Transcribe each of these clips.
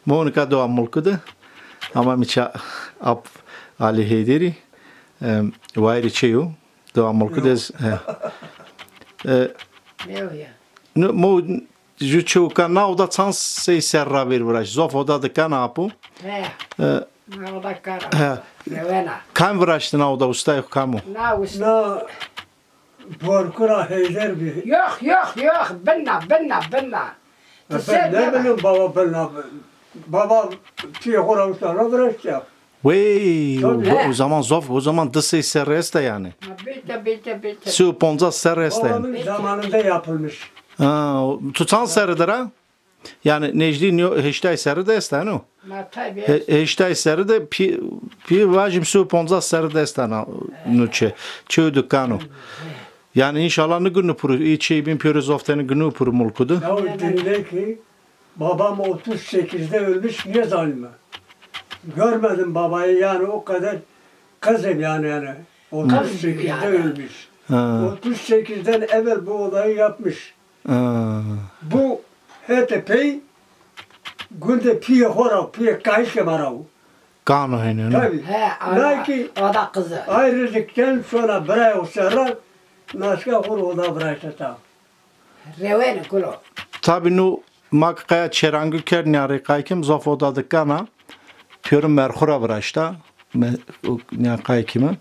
Monika doğa mulkudu. Ama miça ap Ali Heyderi. Vayri çeyu. Doğa mulkudez. Yok ya. Mo juçu kana oda çans sey serra bir vraş. Zof oda da kana apu. O da kara. Revena. Kam vraştına oda ustay kamu. Na usta. Na Borkura Heyder bir. Yok. Binna. Ben ne bileyim baba benimle. Baba tiyakura ustana bırakacak. Wey, Tabii. o zaman zof, o zaman dısı serreste yani. Bitti. Su ponza serreste yani. Babamın zamanında yapılmış. Tutan serridir ha? Yani Necdi heştay serri de estan o. Ma tabii. Heştay serri de pi vajim su ponza serri de estan nuçe. Çöy dükkanu. Yani inşallah ne günü puru, içi bin pürü zoftenin günü puru mulkudu. Ya dinle ki babam 38'de ölmüş niye zalime? Görmedim babayı yani o kadar kızım yani. 38'de yani. ölmüş. Ha. 38'den evvel bu olayı yapmış. Bu HTP'yi günde piye hora, piye kayışı marav. Kanu henüz. Tabii. He ana. Lakin O da kızı. ayrıldıktan sonra bırak o sonra naşka hor o da bırakacak. Revena kulo. Tabi nu mak kaya çerangı ker nyari kaykim zof oda dükkana. Pürüm merhura vraşta. Nya kaykimi.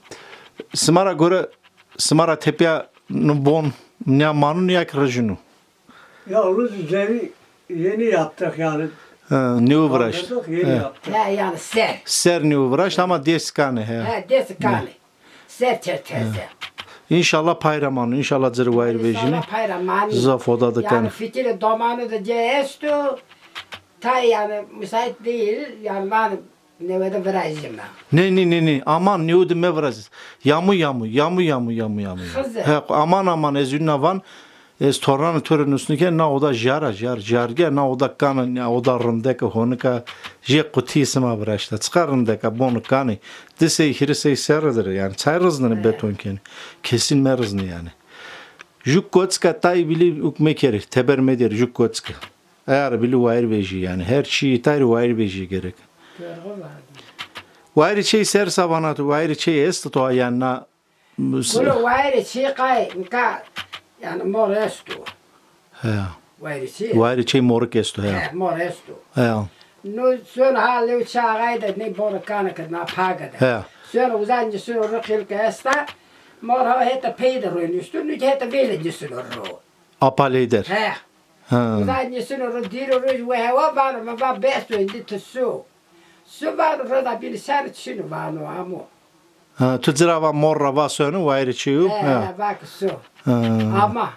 Smara göre Smara tepya nu bon nya manu nya krajunu. Yalnız üzeri yeni yaptık yani. New vraşt. Kaldırdık, yeni yaptık. He yani ser. Ser new vraşt ama deskane he. He desi kani. Ser teze. İnşallah payramanı, inşallah zırı vayr vejini. İnşallah payramani. Zof oda dükkana. Yani fikri domanı da ceestu. Ta yani müsait değil. Yani ben nevede virajım ben. Ne. Aman ne udu me vraz. Yamu. Kızı. He aman ezünna van. Ez toran törün üstüne na oda jarge na oda kan na oda rındeka honika je kuti isma vraşta. Çıkarındeka bonu kani. Dise hirise serdir yani. Çayrızını beton ken. Kesin merzını yani. Juk kotska tay bili ukmekeri tebermedir juk kotska. Eğer bili vayr veji yani. Her şey tay vayr veji gerek. Görgü vardı. Vayr şey ser sabanat vayr şey est to yani na Kulu vayri çiğkay. Nka yani mor estu. he. Vayri çiğ. Vayr şey moruk esto he. He mor estu. He. Nu sön hali uçağayda ne boru kanık na pagada. He. Sön uzancı sön rıkılka esta. Mor ha heta peyder oynuyorsun. Nu heta velinci sön ro. Apaleyder. He. Ha. Uzancı sön ro diro ro ve hava var mı var besto indi tsu. Su var ro da bir ser çinu var no amu. Ha, tudzirava morra va sönü vayr çiyu. He bak su. Ama.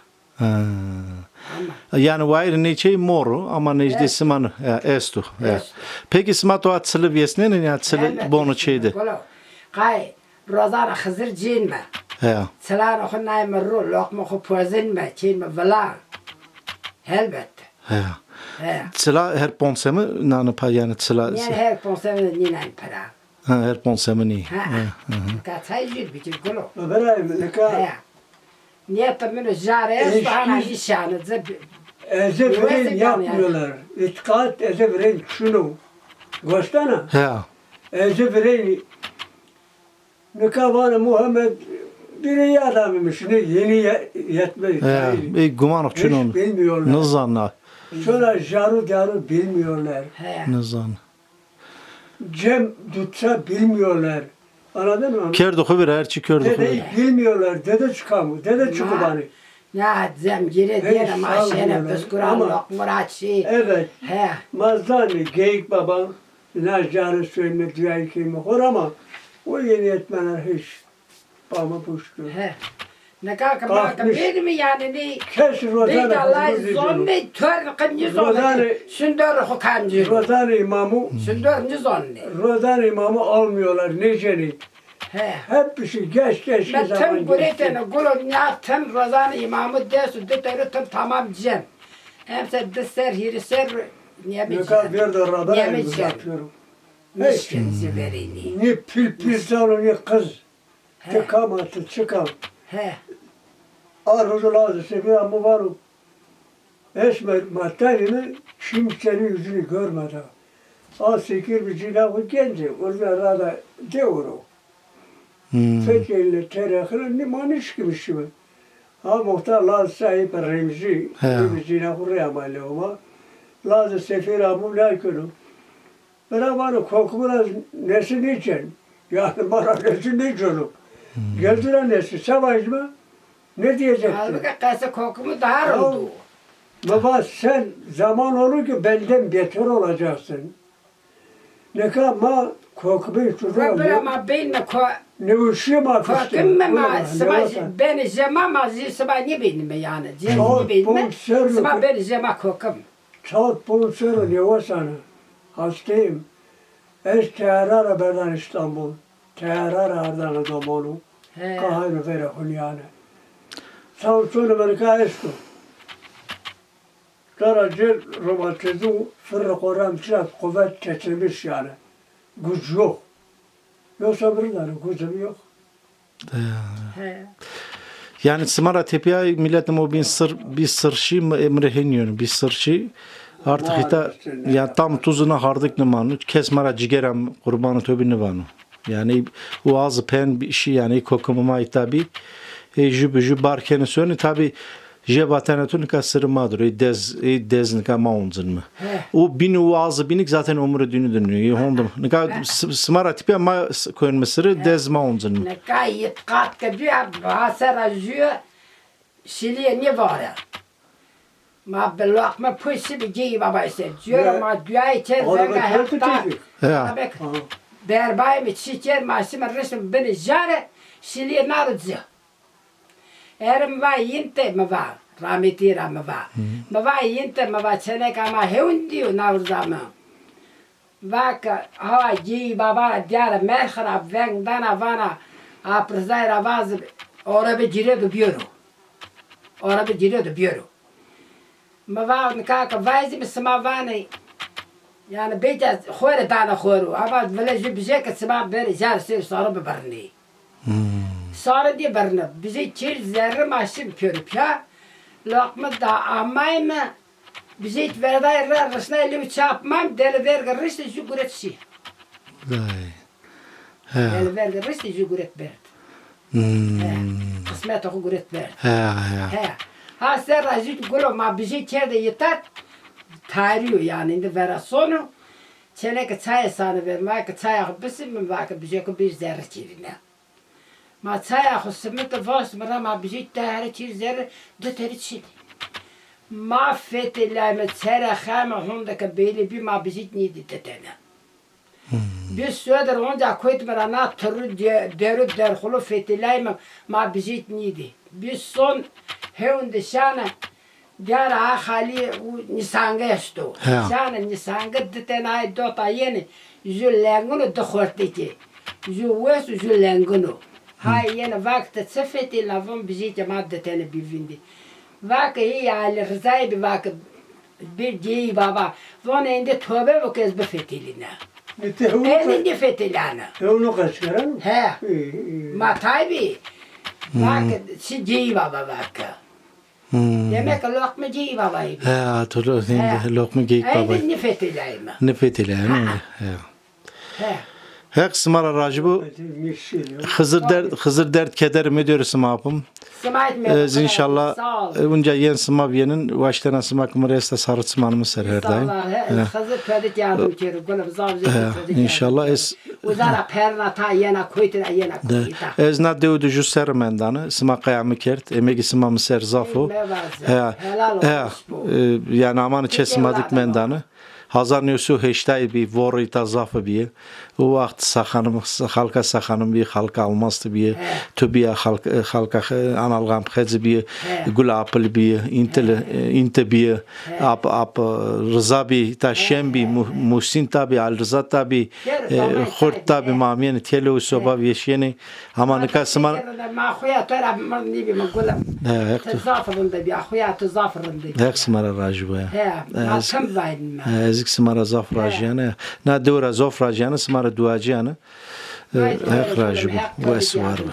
Yani vayr ne şey moru ama necde siman estu. Estu. Peki smato atsılı vyesne ne atsılı bonu şeydi. Kay rozana xızır cinme. He. Sılan oxunay mırru lokma xu pozinme cinme vela. Elbette. He. He. Sıla her ponsemi nanı pa yani sıla. Yani her konservinde ninen para. Ha her ponsemi ni. Ha. Kaçay jür bitir kulo. Öbürü nika He. Niyette münü jare es bana nişanı zıp. ezevren yapmıyorlar. İtikat ezevren şunu. Göstana. He. Ezevren Nikavana Muhammed bir iyi adamıymış. Ne yeni yetmez. He. Gumanok Hiç çunun. bilmiyorlar. Nızanla. Sonra jaru bilmiyorlar. He. Nızan. Cem tutsa bilmiyorlar. Anladın mı? Kerdu khubir herçi kerdu khubir. Dedeyi bilmiyorlar. Dede çıkamı. Dede çıkıbani. Ya zemgiri diyelim sağ aşene olun. fıskuran Ama- lokmuraçi. Evet. He. Mazdani geyik babam. Najarı söyleme dünyayı kimi hor ama o yeni yetmenler hiç bana puştu. He. Ne kaka Kalkmış. baka bir mi yani ne? Kes Bir Rozan de Allah kızımız zonni tör kıncı zonni. Rozan- Sündür hukancı. Rozan imamı Sündür zonni. Rozan imamı almıyorlar neceni. He. Hep bir şey geç Ben zaman tüm bureteni gulun yaptım Rozan imamı desu deterütüm tamam cem. Hemse deser hiriser niye mi Nikah cem? bir de Niye radar mi cem? uzatıyorum. Nişkenizi verini. Ne pil salon ne kız. He. Tıkamatı çıkan. He. Arzucu lazı seviyor ama var o. Esmer Mattay'ını kimsenin yüzünü görmedi. Az sekir bir cilahı genci. Orada rada devuru. Fekirli terakını ne maniş gibi şimdi. Ha muhtar Laz sahip Remzi. Remzi'ne hurriye amalı ama. Laz sefir amum layıkını. Bana bana kokumuna nesi niçin? Yani bana nesi niçin? Geldiler nesi? Savaş mı? Ne diyeceksin? Halbuki kası kokumu daha oldu. Baba sen zaman olur ki benden beter olacaksın. Ne kadar ma kokumu içiyorum. Ve ama benim Ne üşüyorum artık. kokum ama sıma beni zema sıma ne benim yani. Ne benim sıma beni zema kokum. Çat bunu söyle ne o sana. Hastayım. Es teyarar berdan İstanbul. Teyarar ardan domonu. Kahve vere hunyane. Samsun Amerika esto. Daracı romatizm fırık oran biraz kuvvet geçirmiş yani. Güç yok. Yoksa birden gücüm yok. Yani Smara Tepe'ye milletim o bir sırşı emreheniyor. Bir sırşı artık ita ya tam tuzuna hardık ne manu. Kesmara cigerem kurbanı töbünü vanu. Yani o ağzı pen bir şey yani kokumuma itabi. Jübü barkeni söyle tabi jebatenetun ka sırmadır. Dez nika maunzun mu? O bini o ağzı binik zaten umuru dünü dönüyor. Hondum. Nika Smara Tepe'ye ma koyun mısırı dez maunzun mu? Nika yitkat kediyor hasara jüyor. Şiliye ne var ya? Ma belakma püsü bir ceyi baba ise. Diyor ma dünya içer zenge hafta. Ya. Berbay mi çiçer masime resim beni jare. Şiliye narıcı. Erim va yinte mi va. Rahmetira mi va. Mi va yinte mi va. Çenek ama hevun diyor navruzama. Vaka hava ceyi baba diyara merhara veng dana vana. Aprzayra vazı. Ora bir ciredu biyoro. Ora bir ciredu biyoro. Mava kaka vayzi mi smavani yani beja khore dana khoru ama vele bize ki sma ber jar sir sarı bebarni. Sarı diye barna bize çir zerre maşim körüp ya. Lokma da amay mı bize verday rasna elim çapmam deli verga riste şu guretsi. Deli verga riste şu guret bert. Kısmet oku guret bert. Ha sen razı golo ma bizi çerde yeter tariyo yani indi vera sonu çenek çay sanı vermek çay bisim mi bak bize ko bir zerre çirine ma çay husmet vas ma bizi tariyo çir zerre de teri çir ma fetelame çere khama hundaka beli bir ma bizi nidi tetene biz söder onca koyt merana türü derü derhulu fetelame ma bizi nidi biz son hevinde şana Diyara hali nisanga esto. Şana nisanga ditenay dota yeni zülengunu dıkhortiki. Züves zülengunu. Hay yeni vakti sıfeti lavun bizi cemaat diteni bivindi. Vakı iyi ali rızayı bir vakı bir ceyi baba. Von indi tövbe bu kez bifetiline. Elinde fetilana. Onu kaçıran? He. Ma taybi. Vakı si ceyi baba vakı. Demek lokma ceyi babayı. Ha, doğru. Lokma geyik babayı. Aynen nefet edeyim. Nefet edeyim. Hek Smara Racibu Hızır dert keder mi diyoruz mapım. İnşallah önce yen smaviyenin başlarına smak mıresta sarı smanımı ser her daim. Hızır pedik yardım kere gülüm zavcı pedik. İnşallah es Uzara perna ta yena koytuna yena koyta. Ez na deudu ju ser mendanı smak kayamı kert emegi smamı ser zafo. Yani amanı çesmadik mendanı. Hazar nüsu heştay bir vorita zafı bir. O vakit sahanım halka sahanım bir halka almazdı bir. Töbiye halka analgam khezi bir. Gulapıl bir. İnte bir. Ap rıza bir ta şem bir. Muhsin tabi al rıza tabi. Khort tabi mamiyen telo soba yeşeni. Ama ne kasman. Ma khoya tara marni bir magulam. Tazafırında bir khoya tazafırında. Hek smara rajibu ya. Ma kam vaydin ma. Ezik smara zafrajiyane. Na dora zafrajiyane smara duaciyane. Hek rajibu. Ve svarba.